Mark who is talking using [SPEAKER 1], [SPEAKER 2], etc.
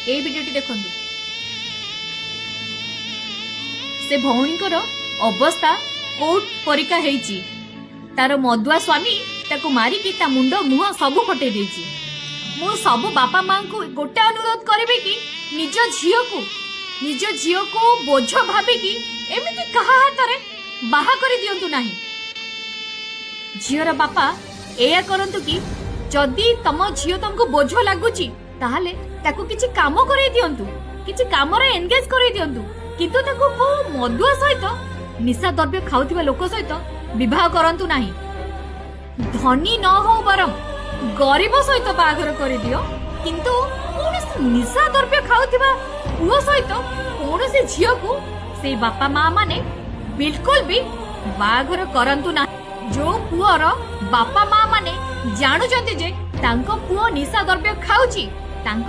[SPEAKER 1] ए भिडियोटी देखंतु से भौणीकर अवस्था कोट परिका हेची तार मदुआ स्वामी ताको मारिकी ता मुंड मुह सबु फटे देची। मु सबु बापा मां को गोटे अनुरोध करिवे कि निज झियो को बोझ भाबे कि एमिति कहा हाथ रे बाहा करि दियंतु नाही। झियोर बापा एया करंतु कि जदि तम झियो तुमको बोझ लागुची ताहाले ताको किछि काम करै दियंतु, किछि काम रे एंगेज करै दियंतु, किंतु ताको को मदुआ सहित निशा द्रव्य खाउथिबा लोक सहित विवाह करंतु नाही। धनी न हो बरम गरीब सहित बाघर कर दियो, किंतु कौन निशा द्रव्य खाउथिबा पुओ सहित कौन से झियो को से बापा माँ माने बिल्कुल भी बाघर करंतु ना। जो पुओर बापा माँ माने जानुचंती जे तांको पुओ निशा द्रव्य खाउची